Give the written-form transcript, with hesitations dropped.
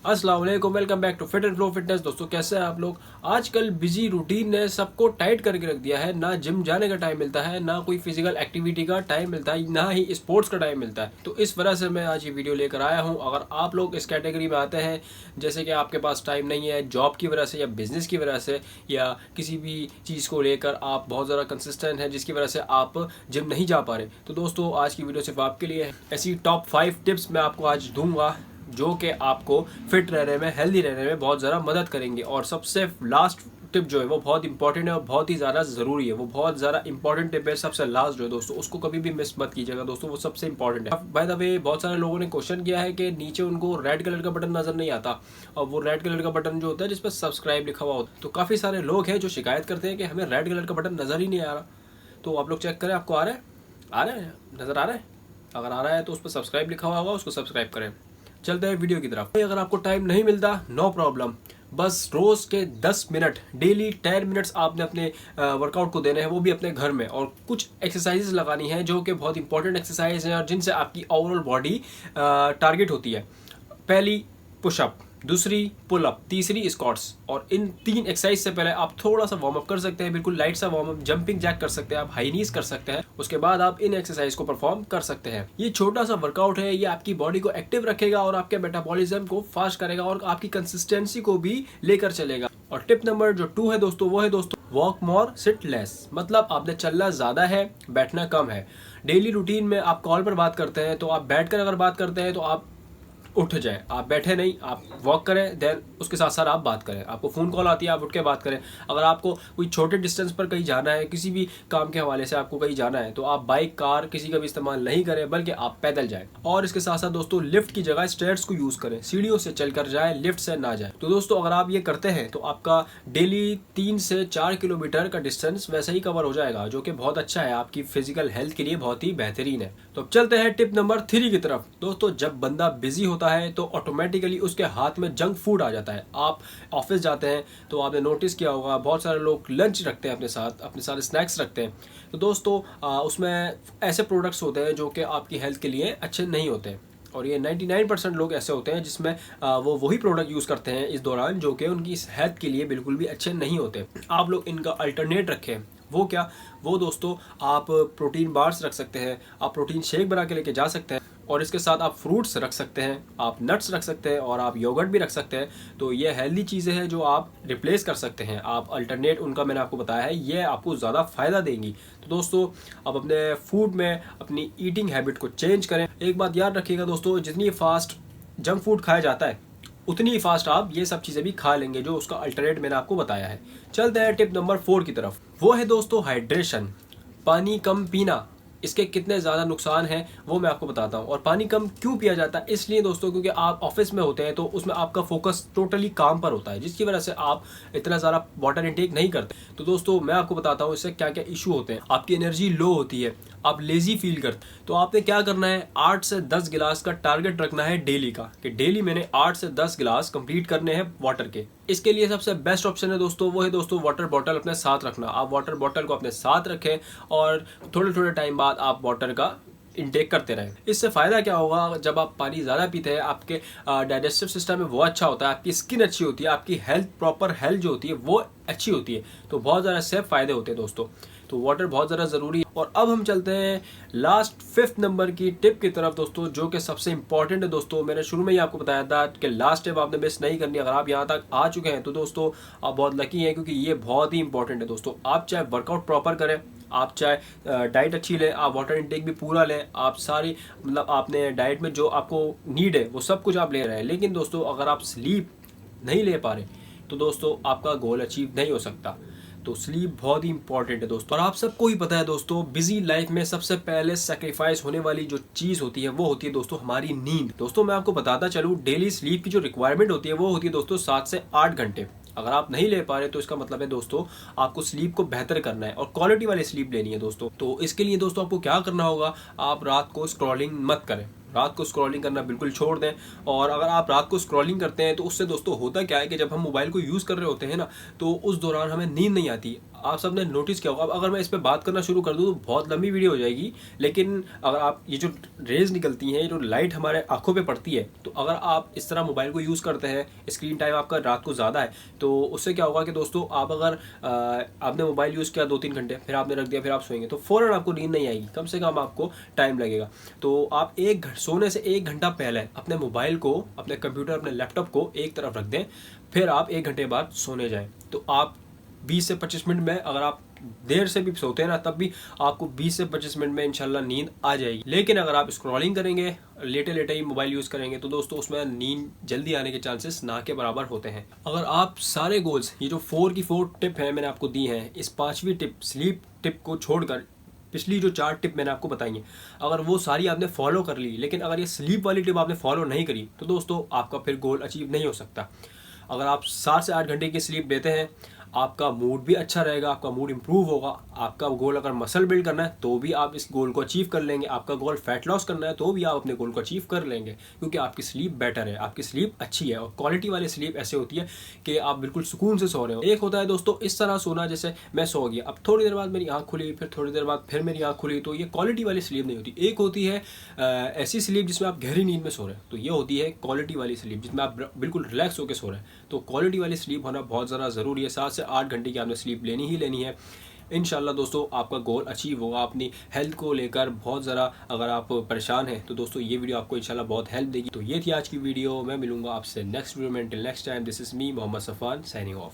अस्सलाम वालेकुम, welcome back to fit and flow fitness. दोस्तों कैसे हैं आप लोग। आजकल बिजी रूटीन ने सबको टाइट करके रख दिया है। ना जिम जाने का टाइम मिलता है, ना कोई फिजिकल एक्टिविटी का टाइम मिलता है, ना ही स्पोर्ट्स का टाइम मिलता है। तो इस वजह से मैं आज ये वीडियो लेकर आया हूँ। अगर आप लोग इस कैटेगरी में आते हैं, जैसे कि आपके पास टाइम नहीं है जॉब की वजह से या बिजनेस की वजह से या किसी भी चीज़ को लेकर आप बहुत ज़्यादा कंसिस्टेंट हैं जिसकी वजह से आप जिम नहीं जा पा रहे, तो दोस्तों आज की वीडियो सिर्फ आपके लिए है। ऐसी टॉप 5 टिप्स मैं आपको आज दूंगा जो कि आपको फिट रहने में, हेल्दी रहने में बहुत ज़्यादा मदद करेंगे। और सबसे लास्ट टिप जो है वो बहुत इंपॉर्टेंट है और बहुत ही ज़्यादा ज़रूरी है। वो बहुत ज़्यादा इंपॉर्टेंट टिप है, सबसे लास्ट जो है दोस्तों, उसको कभी भी मिस मत कीजिएगा दोस्तों, वो सबसे इंपॉर्टेंट है। बाय द वे, बहुत सारे लोगों ने क्वेश्चन किया है कि नीचे उनको रेड कलर का बटन नज़र नहीं आता, और वो रेड कलर का बटन जो होता है जिस पर सब्सक्राइब लिखा हुआ होता है। तो काफ़ी सारे लोग हैं जो शिकायत करते हैं कि हमें रेड कलर का बटन नज़र ही नहीं आ रहा। तो आप लोग चेक करें, आपको आ रहा है, नज़र आ रहा है। अगर आ रहा है तो उस पर सब्सक्राइब लिखा हुआ होगा, उसको सब्सक्राइब करें। चलते हैं वीडियो की तरफ। अगर आपको टाइम नहीं मिलता, नो प्रॉब्लम, बस रोज़ के 10 मिनट, डेली 10 मिनट्स आपने अपने वर्कआउट को देने हैं, वो भी अपने घर में। और कुछ एक्सरसाइजेज लगानी है जो कि बहुत इंपॉर्टेंट एक्सरसाइज हैं और जिनसे आपकी ओवरऑल बॉडी टारगेट होती है। पहली पुशअप, दूसरी पुल अप, तीसरी स्क्वाट्स। और इन 3 एक्सरसाइज से पहले आप थोड़ा सा वार्म अप कर सकते हैं, बिल्कुल लाइट सा वार्म अप, जंपिंग जैक कर सकते हैं, आप हाई नीज कर सकते हैं। उसके बाद आप इन एक्सरसाइज को परफॉर्म कर सकते हैं। ये छोटा सा वर्कआउट है, ये आपकी बॉडी को एक्टिव रखेगा और आपके मेटाबॉलिज्म को फास्ट करेगा और आपकी कंसिस्टेंसी को भी लेकर चलेगा। और टिप नंबर जो 2 है दोस्तों, वो है दोस्तों वॉक मोर सिट लेस। मतलब आपने चलना ज्यादा है, बैठना कम है। डेली रूटीन में आप कॉल पर बात करते हैं तो आप बैठकर अगर बात करते हैं तो आप उठ जाए, आप बैठे नहीं, आप वॉक करें, देन उसके साथ साथ आप बात करें। आपको फ़ोन कॉल आती है, आप उठ के बात करें। अगर आपको कोई छोटे डिस्टेंस पर कहीं जाना है, किसी भी काम के हवाले से आपको कहीं जाना है, तो आप बाइक, कार किसी का भी इस्तेमाल नहीं करें, बल्कि आप पैदल जाएं। और इसके साथ साथ दोस्तों लिफ्ट की जगह स्टेयर्स को यूज़ करें, सीढ़ियों से चलकर जाएं, लिफ्ट से ना जाएं। तो दोस्तों अगर आप ये करते हैं तो आपका डेली 3 से 4 किलोमीटर का डिस्टेंस वैसे ही कवर हो जाएगा, जो कि बहुत अच्छा है, आपकी फिजिकल हेल्थ के लिए बहुत ही बेहतरीन है। तो अब चलते हैं टिप नंबर 3 की तरफ। दोस्तों जब बंदा बिजी होता है तो ऑटोमेटिकली उसके हाथ में जंक फूड आ जाता है। आप ऑफिस जाते हैं तो आपने नोटिस किया होगा, बहुत सारे लोग लंच रखते हैं अपने साथ स्नैक्स रखते हैं। तो दोस्तों उसमें ऐसे प्रोडक्ट्स होते हैं जो कि आपकी हेल्थ के लिए अच्छे नहीं होते। और ये 99% लोग ऐसे होते हैं जिसमें वो वही प्रोडक्ट यूज़ करते हैं इस दौरान जो कि उनकी हेल्थ के लिए बिल्कुल भी अच्छे नहीं होते। आप लोग इनका अल्टरनेट रखें। वो क्या? वो दोस्तों आप प्रोटीन बार्स रख सकते हैं, आप प्रोटीन शेक बना के लेके जा सकते हैं, और इसके साथ आप फ्रूट्स रख सकते हैं, आप नट्स रख सकते हैं, और आप योगर्ट भी रख सकते हैं। तो ये हेल्दी चीज़ें हैं जो आप रिप्लेस कर सकते हैं। आप अल्टरनेट उनका मैंने आपको बताया है, ये आपको ज़्यादा फ़ायदा देंगी। तो दोस्तों आप अपने फूड में अपनी ईटिंग हैबिट को चेंज करें। एक बात याद रखिएगा दोस्तों, जितनी फास्ट जंक फूड खाया जाता है उतनी ही फास्ट आप ये सब चीज़ें भी खा लेंगे, जो उसका अल्टरनेट मैंने आपको बताया है। चलते हैं टिप नंबर 4 की तरफ। वो है दोस्तों हाइड्रेशन, पानी कम पीना। इसके कितने ज़्यादा नुकसान हैं वो मैं आपको बताता हूँ। और पानी कम क्यों पिया जाता है? इसलिए दोस्तों क्योंकि आप ऑफिस में होते हैं तो उसमें आपका फोकस टोटली काम पर होता है, जिसकी वजह से आप इतना ज़्यादा वाटर इंटेक नहीं करते। तो दोस्तों मैं आपको बताता हूँ इससे क्या क्या इशू होते हैं। आपकी एनर्जी लो होती है, आप लेजी फील करते। तो आपने क्या करना है, 8 से 10 गिलास का टारगेट रखना है डेली का, कि डेली मैंने 8 से 10 गिलास कंप्लीट करने हैं वाटर के। इसके लिए सबसे बेस्ट ऑप्शन है दोस्तों, वो है दोस्तों वाटर बॉटल अपने साथ रखना। आप वाटर बॉटल को अपने साथ रखें और थोड़े थोड़े टाइम बाद आप वाटर का इनटेक करते रहें। इससे फ़ायदा क्या होगा, जब आप पानी ज़्यादा पीते हैं आपके डाइजेस्टिव सिस्टम में वो अच्छा होता है, आपकी स्किन अच्छी होती है, आपकी हेल्थ, प्रॉपर हेल्थ जो होती है वो अच्छी होती है। तो बहुत ज़्यादा से फ़ायदे होते हैं दोस्तों। तो वाटर बहुत ज़्यादा ज़रूरी है। और अब हम चलते हैं लास्ट 5th नंबर की टिप की तरफ दोस्तों, जो कि सबसे इंपॉर्टेंट है दोस्तों। मैंने शुरू में ही आपको बताया था कि लास्ट टिप आपने मिस नहीं करनी। अगर आप यहाँ तक आ चुके हैं तो दोस्तों आप बहुत लकी हैं, क्योंकि ये बहुत ही इंपॉर्टेंट है दोस्तों। आप चाहे वर्कआउट प्रॉपर करें, आप चाहे डाइट अच्छी लें, आप वाटर इनटेक भी पूरा लें, आप सारी मतलब आपने डाइट में जो आपको नीड है वो सब कुछ आप ले रहे हैं, लेकिन दोस्तों अगर आप स्लीप नहीं ले पा रहे तो दोस्तों आपका गोल अचीव नहीं हो सकता। तो स्लीप बहुत ही इंपॉर्टेंट है दोस्तों। और आप सबको ही पता है दोस्तों, बिजी लाइफ में सबसे पहले सेक्रीफाइस होने वाली जो चीज़ होती है वो होती है दोस्तों हमारी नींद। दोस्तों मैं आपको बताता चलूँ, डेली स्लीप की जो रिक्वायरमेंट होती है वो होती है दोस्तों 7 से 8 घंटे। अगर आप नहीं ले पा रहे तो इसका मतलब है दोस्तों आपको स्लीप को बेहतर करना है और क्वालिटी वाली स्लीप लेनी है दोस्तों। तो इसके लिए दोस्तों आपको क्या करना होगा, आप रात को स्क्रॉलिंग मत करें, रात को स्क्रॉलिंग करना बिल्कुल छोड़ दें। और अगर आप रात को स्क्रॉलिंग करते हैं तो उससे दोस्तों होता क्या है कि जब हम मोबाइल को यूज़ कर रहे होते हैं ना, तो उस दौरान हमें नींद नहीं आती। आप सबने नोटिस किया होगा। अब अगर मैं इस पे बात करना शुरू कर दूँ तो बहुत लंबी वीडियो हो जाएगी, लेकिन अगर आप ये जो रेज निकलती हैं, ये जो लाइट हमारे आंखों पे पड़ती है, तो अगर आप इस तरह मोबाइल को यूज़ करते हैं, स्क्रीन टाइम आपका रात को ज़्यादा है, तो उससे क्या होगा कि दोस्तों आप अगर आपने मोबाइल यूज़ किया 2-3 घंटे, फिर आपने रख दिया, फिर आप सोएंगे तो फ़ौरन आपको नींद नहीं आएगी, कम से कम आपको टाइम लगेगा। तो आप सोने से 1 घंटा पहले अपने मोबाइल को, अपने कंप्यूटर, अपने लैपटॉप को एक तरफ रख दें, फिर आप 1 घंटे बाद सोने जाएं। तो आप 20 से 25 मिनट में, अगर आप देर से भी सोते हैं ना, तब भी आपको 20 से 25 मिनट में इंशाल्लाह नींद आ जाएगी। लेकिन अगर आप स्क्रॉलिंग करेंगे, लेटे लेटे ही मोबाइल यूज़ करेंगे, तो दोस्तों उसमें नींद जल्दी आने के चांसेस ना के बराबर होते हैं। अगर आप सारे गोल्स, ये जो 4 की 4 टिप है मैंने आपको दी हैं, इस 5वीं टिप स्लीप टिप को छोड़कर पिछली जो 4 टिप मैंने आपको बताई हैं, अगर वो सारी आपने फॉलो कर ली, लेकिन अगर ये स्लीप वाली टिप आपने फॉलो नहीं करी, तो दोस्तों आपका फिर गोल अचीव नहीं हो सकता। अगर आप 7 से 8 घंटे की स्लीप देते हैं, आपका मूड भी अच्छा रहेगा, आपका मूड इंप्रूव होगा। आपका गोल अगर मसल बिल्ड करना है तो भी आप इस गोल को अचीव कर लेंगे, आपका गोल फैट लॉस करना है तो भी आप अपने गोल को अचीव कर लेंगे, क्योंकि आपकी स्लीप बेटर है, आपकी स्लीप अच्छी है। और क्वालिटी वाली स्लीप ऐसे होती है कि आप बिल्कुल सुकून से सो रहे हो। एक होता है दोस्तों इस तरह सोना, जैसे मैं सो गया, अब थोड़ी देर बाद मेरी आँख खुली, फिर थोड़ी देर बाद फिर मेरी आँख खुली, तो ये क्वालिटी वाली स्लीप नहीं होती। एक होती है ऐसी स्लीप जिसमें आप गहरी नींद में सो रहे हैं, तो ये होती है क्वालिटी वाली स्लीप, जिसमें आप बिल्कुल रिलैक्स होकर सो रहे हैं। तो क्वालिटी वाली स्लीप होना बहुत ज़्यादा ज़रूरी है। 7 से 8 घंटे की आपने स्लीप लेनी ही लेनी है। इंशाल्लाह दोस्तों आपका गोल अचीव होगा। अपनी हेल्थ को लेकर बहुत ज़रा अगर आप परेशान हैं, तो दोस्तों ये वीडियो आपको इंशाल्लाह बहुत हेल्प देगी। तो ये थी आज की वीडियो। मैं मिलूंगा आपसे नेक्स्ट वीडियो में। Till next time, this is me Mohammad Safan signing of.